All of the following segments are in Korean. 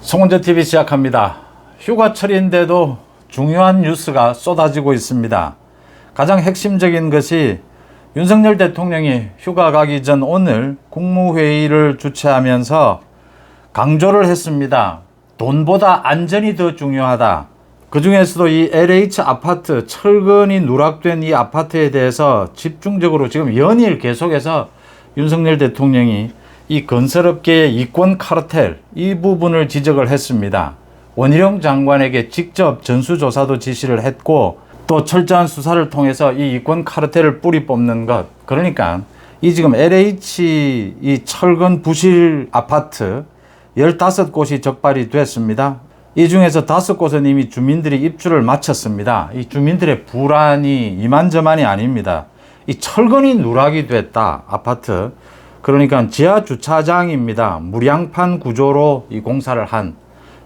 송은재TV 시작합니다. 휴가철인데도 중요한 뉴스가 쏟아지고 있습니다. 가장 핵심적인 것이 윤석열 대통령이 휴가 가기 전 오늘 국무회의를 주최하면서 강조를 했습니다. 돈보다 안전이 더 중요하다. 그 중에서도 이 LH 아파트, 철근이 누락된 이 아파트에 대해서 집중적으로 지금 연일 계속해서 윤석열 대통령이 이 건설업계의 이권 카르텔 이 부분을 지적을 했습니다. 원희룡 장관에게 직접 전수조사도 지시를 했고 또 철저한 수사를 통해서 이 이권 카르텔을 뿌리 뽑는 것, 그러니까 이 지금 LH 이 철근 부실 아파트 15곳이 적발이 됐습니다. 이 중에서 5곳은 이미 주민들이 입주를 마쳤습니다. 이 주민들의 불안이 이만저만이 아닙니다. 이 철근이 누락이 됐다, 아파트. 그러니까 지하 주차장입니다. 무량판 구조로 이 공사를 한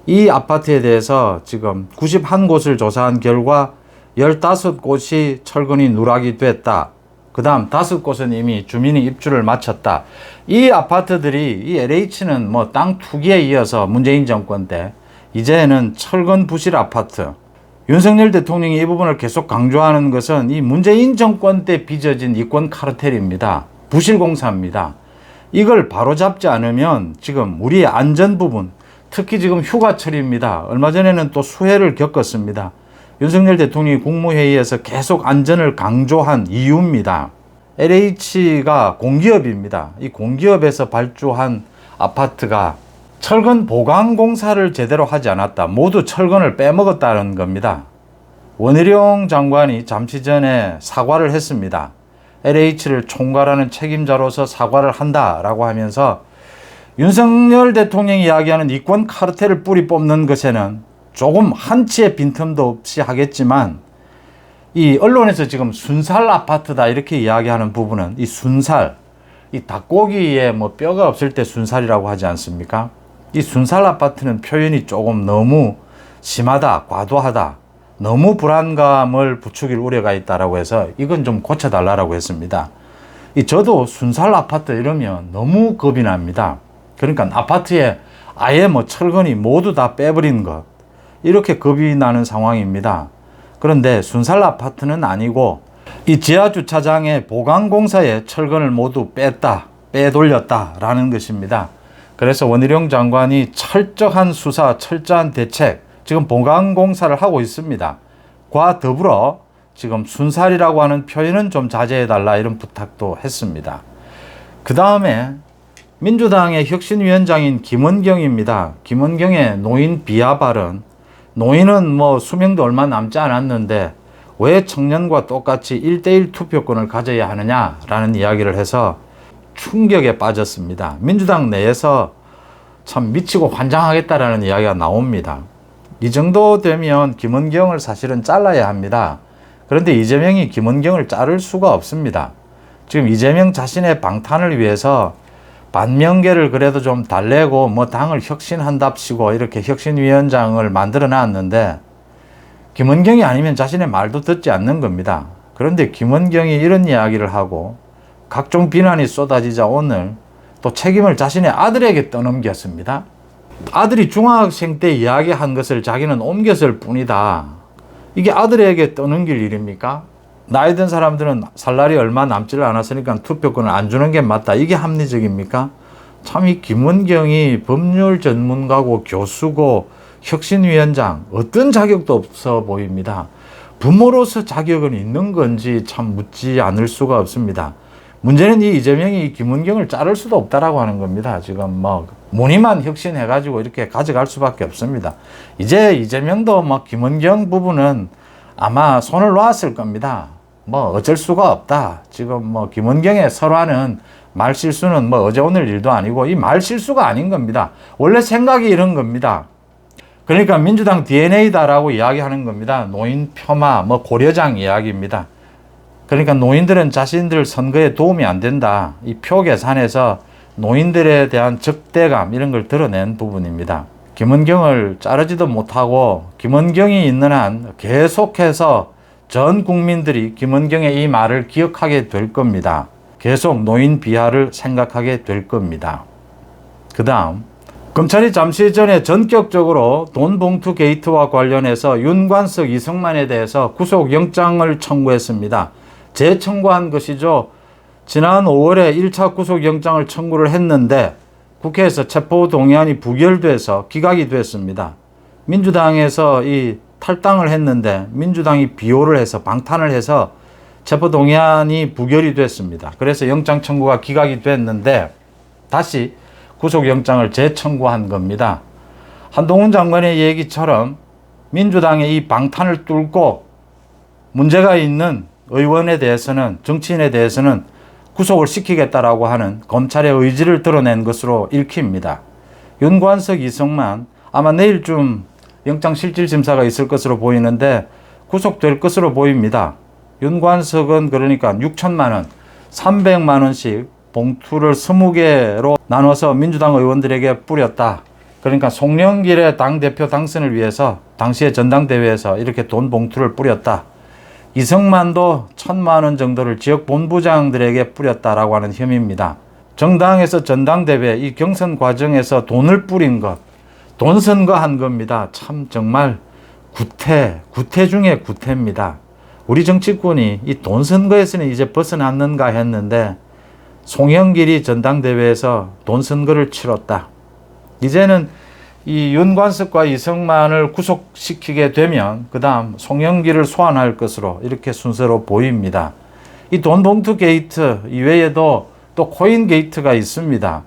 이 아파트에 대해서 지금 91곳을 조사한 결과 15곳이 철근이 누락이 됐다. 그 다음 5곳은 이미 주민이 입주를 마쳤다. 이 아파트들이 이 LH는 뭐 땅 투기에 이어서 문재인 정권 때 이제는 철근 부실 아파트. 윤석열 대통령이 이 부분을 계속 강조하는 것은 이 문재인 정권 때 빚어진 이권 카르텔입니다. 부실 공사입니다. 이걸 바로잡지 않으면 지금 우리의 안전 부분, 특히 지금 휴가철입니다. 얼마 전에는 또 수해를 겪었습니다. 윤석열 대통령이 국무회의에서 계속 안전을 강조한 이유입니다. LH가 공기업입니다. 이 공기업에서 발주한 아파트가 철근 보강 공사를 제대로 하지 않았다. 모두 철근을 빼먹었다는 겁니다. 원희룡 장관이 잠시 전에 사과를 했습니다. LH를 총괄하는 책임자로서 사과를 한다라고 하면서 윤석열 대통령이 이야기하는 이권 카르텔을 뿌리 뽑는 것에는 조금 한치의 빈틈도 없이 하겠지만 이 언론에서 지금 순살 아파트다 이렇게 이야기하는 부분은 이 순살, 이 닭고기에 뭐 뼈가 없을 때 순살이라고 하지 않습니까? 이 순살 아파트는 표현이 조금 너무 심하다, 과도하다, 너무 불안감을 부추길 우려가 있다라고 해서 이건 좀 고쳐달라고 했습니다. 저도 순살 아파트 이러면 너무 겁이 납니다. 그러니까 아파트에 아예 뭐 철근이 모두 다 빼버린 것, 이렇게 겁이 나는 상황입니다. 그런데 순살 아파트는 아니고 이 지하 주차장의 보강 공사에 철근을 모두 빼돌렸다라는 것입니다. 그래서 원희룡 장관이 철저한 수사, 철저한 대책, 지금 보강 공사를 하고 있습니다. 과 더불어 지금 순살이라고 하는 표현은 좀 자제해달라 이런 부탁도 했습니다. 그 다음에 민주당의 혁신위원장인 김원경입니다. 김원경의 노인 비하 발언. 노인은 뭐 수명도 얼마 남지 않았는데 왜 청년과 똑같이 1대1 투표권을 가져야 하느냐라는 이야기를 해서 충격에 빠졌습니다. 민주당 내에서 참 미치고 환장하겠다라는 이야기가 나옵니다. 이 정도 되면 김원경을 사실은 잘라야 합니다. 그런데 이재명이 김원경을 자를 수가 없습니다. 지금 이재명 자신의 방탄을 위해서 반명계를 그래도 좀 달래고 뭐 당을 혁신한답시고 이렇게 혁신위원장을 만들어 놨는데 김원경이 아니면 자신의 말도 듣지 않는 겁니다. 그런데 김원경이 이런 이야기를 하고 각종 비난이 쏟아지자 오늘 또 책임을 자신의 아들에게 떠넘겼습니다. 아들이 중학생 때 이야기한 것을 자기는 옮겼을 뿐이다. 이게 아들에게 떠넘길 일입니까? 나이 든 사람들은 살 날이 얼마 남지를 않았으니까 투표권을 안 주는 게 맞다. 이게 합리적입니까? 참 이 김원경이 법률 전문가고 교수고 혁신위원장, 어떤 자격도 없어 보입니다. 부모로서 자격은 있는 건지 참 묻지 않을 수가 없습니다. 문제는 이 이재명이 김원경을 자를 수도 없다라고 하는 겁니다. 지금 뭐 무늬만 혁신해가지고 이렇게 가져갈 수밖에 없습니다. 이제 이재명도 뭐 김원경 부분은 아마 손을 놓았을 겁니다. 뭐 어쩔 수가 없다. 지금 뭐 김원경의 설화는 말실수는 뭐 어제 오늘 일도 아니고 이 말실수가 아닌 겁니다. 원래 생각이 이런 겁니다. 그러니까 민주당 DNA다라고 이야기하는 겁니다. 노인 폄하, 뭐 고려장 이야기입니다. 그러니까 노인들은 자신들 선거에 도움이 안 된다. 이 표 계산에서 노인들에 대한 적대감 이런 걸 드러낸 부분입니다. 김원경을 자르지도 못하고 김원경이 있는 한 계속해서 전 국민들이 김원경의 이 말을 기억하게 될 겁니다. 계속 노인 비하를 생각하게 될 겁니다. 그 다음 검찰이 잠시 전에 전격적으로 돈봉투 게이트와 관련해서 윤관석, 이승만에 대해서 구속영장을 청구했습니다. 재청구한 것이죠. 지난 5월에 1차 구속영장을 청구를 했는데 국회에서 체포동의안이 부결돼서 기각이 됐습니다. 민주당에서 이 탈당을 했는데 민주당이 비호를 해서 방탄을 해서 체포동의안이 부결이 됐습니다. 그래서 영장 청구가 기각이 됐는데 다시 구속영장을 재청구한 겁니다. 한동훈 장관의 얘기처럼 민주당의 이 방탄을 뚫고 문제가 있는 의원에 대해서는, 정치인에 대해서는 구속을 시키겠다라고 하는 검찰의 의지를 드러낸 것으로 읽힙니다. 윤관석, 이승만 아마 내일쯤 영장실질심사가 있을 것으로 보이는데 구속될 것으로 보입니다. 윤관석은 그러니까 6천만 원, 300만 원씩 봉투를 20개로 나눠서 민주당 의원들에게 뿌렸다. 그러니까 송영길의 당대표 당선을 위해서 당시의 전당대회에서 이렇게 돈 봉투를 뿌렸다. 이승만도 1,000만 원 정도를 지역 본부장들에게 뿌렸다라고 하는 혐의입니다. 정당에서 전당대회 이 경선 과정에서 돈을 뿌린 것, 돈 선거한 겁니다. 참 정말 구태 중에 구태입니다. 우리 정치권이 이 돈 선거에서는 이제 벗어났는가 했는데 송영길이 전당대회에서 돈 선거를 치렀다. 이제는 이 윤관석과 이승만을 구속시키게 되면 그 다음 송영길을 소환할 것으로 이렇게 순서로 보입니다. 이 돈봉투 게이트 이외에도 또 코인 게이트가 있습니다.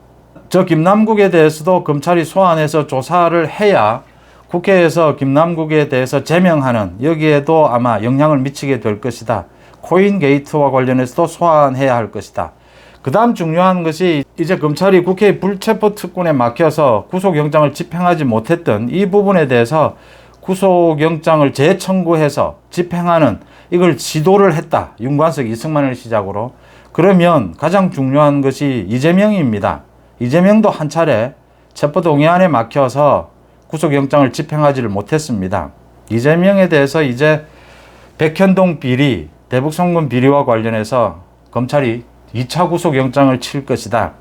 저 김남국에 대해서도 검찰이 소환해서 조사를 해야 국회에서 김남국에 대해서 제명하는 여기에도 아마 영향을 미치게 될 것이다. 코인 게이트와 관련해서도 소환해야 할 것이다. 그 다음 중요한 것이 이제 검찰이 국회의 불체포 특권에 막혀서 구속영장을 집행하지 못했던 이 부분에 대해서 구속영장을 재청구해서 집행하는 이걸 지도를 했다. 윤관석, 이승만을 시작으로. 그러면 가장 중요한 것이 이재명입니다. 이재명도 한 차례 체포동의안에 막혀서 구속영장을 집행하지를 못했습니다. 이재명에 대해서 이제 백현동 비리, 대북송금 비리와 관련해서 검찰이 2차 구속영장을 칠 것이다.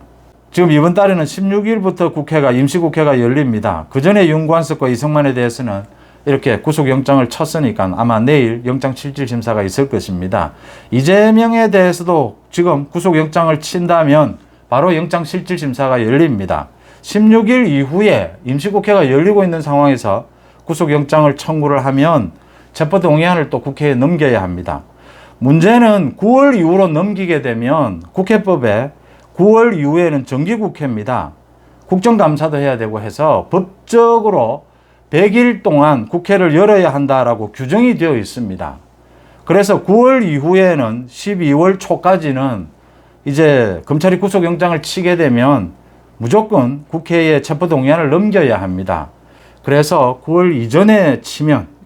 지금 이번 달에는 16일부터 임시국회가 열립니다. 그 전에 윤관석과 이승만에 대해서는 이렇게 구속영장을 쳤으니까 아마 내일 영장실질심사가 있을 것입니다. 이재명에 대해서도 지금 구속영장을 친다면 바로 영장실질심사가 열립니다. 16일 이후에 임시국회가 열리고 있는 상황에서 구속영장을 청구를 하면 체포동의안을 또 국회에 넘겨야 합니다. 문제는 9월 이후로 넘기게 되면 국회법에 9월 이후에는 정기국회입니다. 국정감사도 해야 되고 해서 법적으로 100일 동안 국회를 열어야 한다라고 규정이 되어 있습니다. 그래서 9월 이후에는 12월 초까지는 이제 검찰이 구속영장을 치게 되면 무조건 국회에 체포동의안을 넘겨야 합니다. 그래서 9월 이전에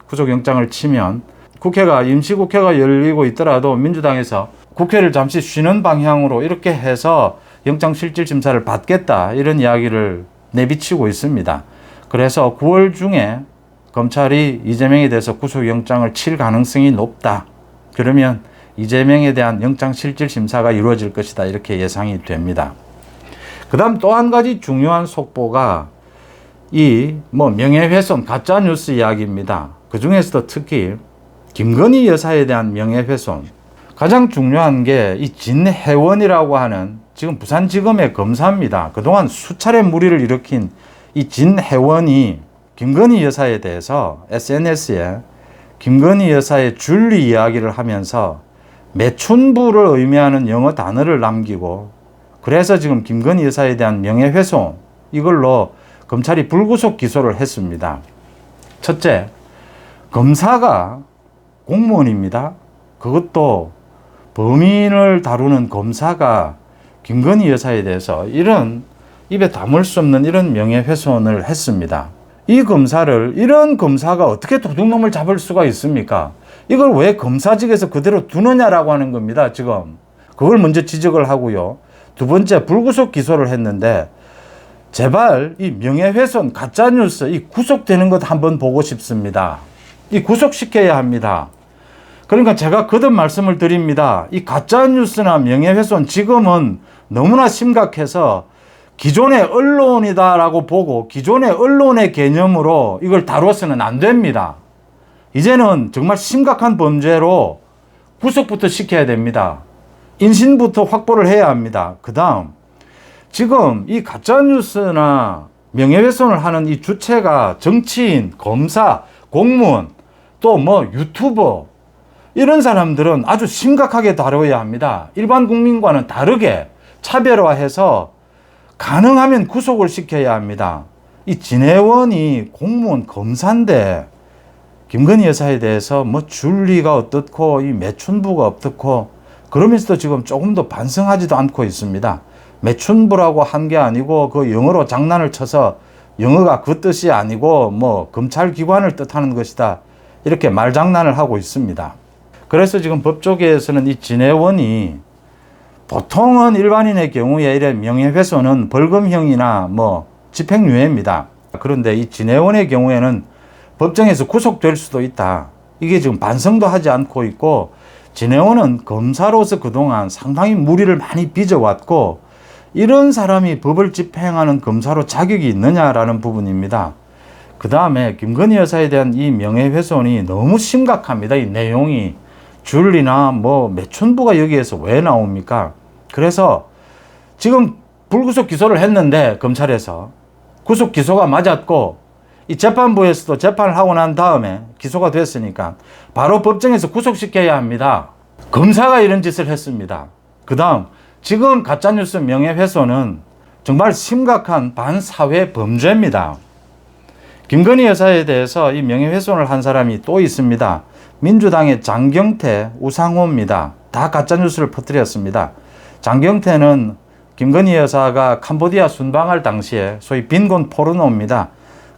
구속영장을 치면 임시국회가 열리고 있더라도 민주당에서 국회를 잠시 쉬는 방향으로 이렇게 해서 영장실질심사를 받겠다 이런 이야기를 내비치고 있습니다. 그래서 9월 중에 검찰이 이재명에 대해서 구속영장을 칠 가능성이 높다. 그러면 이재명에 대한 영장실질심사가 이루어질 것이다 이렇게 예상이 됩니다. 그 다음 또 한 가지 중요한 속보가 명예훼손 가짜뉴스 이야기입니다. 그 중에서도 특히 김건희 여사에 대한 명예훼손. 가장 중요한 게 이 진혜원이라고 하는 지금 부산지검의 검사입니다. 그동안 수차례 물의를 일으킨 이 진혜원이 김건희 여사에 대해서 SNS에 김건희 여사의 줄리 이야기를 하면서 매춘부를 의미하는 영어 단어를 남기고 그래서 지금 김건희 여사에 대한 명예훼손 이걸로 검찰이 불구속 기소를 했습니다. 첫째, 검사가 공무원입니다. 그것도 범인을 다루는 검사가 김건희 여사에 대해서 이런 입에 담을 수 없는 이런 명예훼손을 했습니다. 이런 검사가 어떻게 도둑놈을 잡을 수가 있습니까? 이걸 왜 검사직에서 그대로 두느냐라고 하는 겁니다, 지금. 그걸 먼저 지적을 하고요. 두 번째, 불구속 기소를 했는데, 제발 이 명예훼손, 가짜뉴스, 이 구속되는 것 한번 보고 싶습니다. 이 구속시켜야 합니다. 그러니까 제가 거듭 말씀을 드립니다. 이 가짜뉴스나 명예훼손 지금은 너무나 심각해서 기존의 언론이다라고 보고 기존의 언론의 개념으로 이걸 다루어서는 안 됩니다. 이제는 정말 심각한 범죄로 구속부터 시켜야 됩니다. 인신부터 확보를 해야 합니다. 그 다음, 지금 이 가짜뉴스나 명예훼손을 하는 이 주체가 정치인, 검사, 공무원, 또 뭐 유튜버, 이런 사람들은 아주 심각하게 다뤄야 합니다. 일반 국민과는 다르게 차별화해서 가능하면 구속을 시켜야 합니다. 이 진해원이 공무원 검사인데 김건희 여사에 대해서 뭐 줄리가 어떻고 이 매춘부가 어떻고 그러면서도 지금 조금도 반성하지도 않고 있습니다. 매춘부라고 한 게 아니고 그 영어로 장난을 쳐서 영어가 그 뜻이 아니고 뭐 검찰기관을 뜻하는 것이다, 이렇게 말장난을 하고 있습니다. 그래서 지금 법조계에서는 이 진해원이 보통은 일반인의 경우에 이래 명예훼손은 벌금형이나 뭐 집행유예입니다. 그런데 이 진해원의 경우에는 법정에서 구속될 수도 있다. 이게 지금 반성도 하지 않고 있고, 진해원은 검사로서 그동안 상당히 무리를 많이 빚어왔고, 이런 사람이 법을 집행하는 검사로 자격이 있느냐라는 부분입니다. 그 다음에 김건희 여사에 대한 이 명예훼손이 너무 심각합니다. 이 내용이. 줄리나 뭐 매춘부가 여기에서 왜 나옵니까? 그래서 지금 불구속 기소를 했는데 검찰에서 구속 기소가 맞았고, 이 재판부에서도 재판을 하고 난 다음에 기소가 됐으니까 바로 법정에서 구속시켜야 합니다. 검사가 이런 짓을 했습니다. 그 다음, 지금 가짜뉴스 명예훼손은 정말 심각한 반사회 범죄입니다. 김건희 여사에 대해서 이 명예훼손을 한 사람이 또 있습니다. 민주당의 장경태, 우상호입니다. 다 가짜뉴스를 퍼뜨렸습니다. 장경태는 김건희 여사가 캄보디아 순방할 당시에 소위 빈곤 포르노입니다.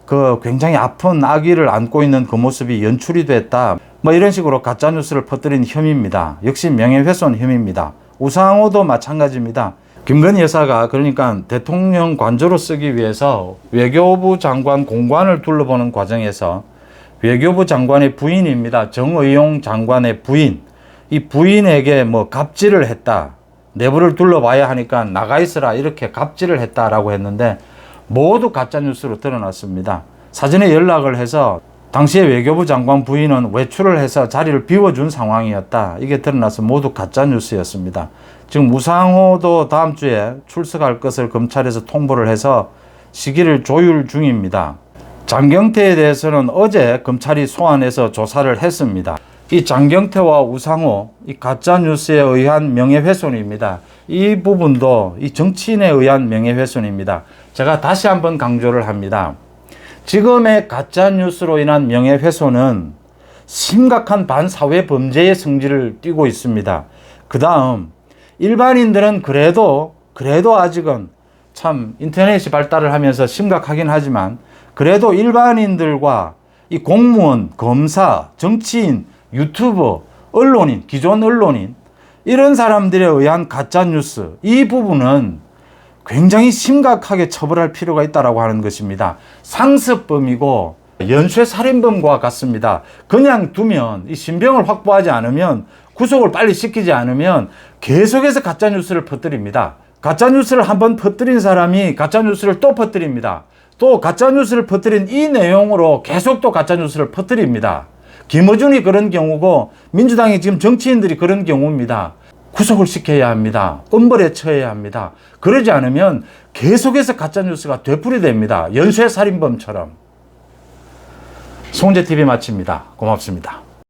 그 굉장히 아픈 아기를 안고 있는 그 모습이 연출이 됐다, 뭐 이런 식으로 가짜뉴스를 퍼뜨린 혐의입니다. 역시 명예훼손 혐의입니다. 우상호도 마찬가지입니다. 김건희 여사가 그러니까 대통령 관저로 쓰기 위해서 외교부 장관 공관을 둘러보는 과정에서 외교부 장관의 부인입니다. 정의용 장관의 부인, 이 부인에게 뭐 갑질을 했다, 내부를 둘러봐야 하니까 나가 있으라, 이렇게 갑질을 했다라고 했는데 모두 가짜뉴스로 드러났습니다. 사전에 연락을 해서 당시에 외교부 장관 부인은 외출을 해서 자리를 비워준 상황이었다, 이게 드러나서 모두 가짜뉴스였습니다. 지금 우상호도 다음 주에 출석할 것을 검찰에서 통보를 해서 시기를 조율 중입니다. 장경태에 대해서는 어제 검찰이 소환해서 조사를 했습니다. 이 장경태와 우상호, 이 가짜뉴스에 의한 명예훼손입니다. 이 부분도 이 정치인에 의한 명예훼손입니다. 제가 다시 한번 강조를 합니다. 지금의 가짜뉴스로 인한 명예훼손은 심각한 반사회 범죄의 성질을 띠고 있습니다. 그 다음, 일반인들은 그래도 아직은 참 인터넷이 발달을 하면서 심각하긴 하지만 그래도 일반인들과 이 공무원, 검사, 정치인, 유튜버, 언론인, 기존 언론인, 이런 사람들에 의한 가짜뉴스, 이 부분은 굉장히 심각하게 처벌할 필요가 있다고 하는 것입니다. 상습범이고 연쇄살인범과 같습니다. 그냥 두면, 이 신병을 확보하지 않으면, 구속을 빨리 시키지 않으면 계속해서 가짜뉴스를 퍼뜨립니다. 가짜뉴스를 한번 퍼뜨린 사람이 가짜뉴스를 또 퍼뜨립니다. 또 가짜뉴스를 퍼뜨린 이 내용으로 계속 또 가짜뉴스를 퍼뜨립니다. 김어준이 그런 경우고 민주당이 지금 정치인들이 그런 경우입니다. 구속을 시켜야 합니다. 엄벌에 처해야 합니다. 그러지 않으면 계속해서 가짜뉴스가 되풀이됩니다. 연쇄살인범처럼. 송재TV 마칩니다. 고맙습니다.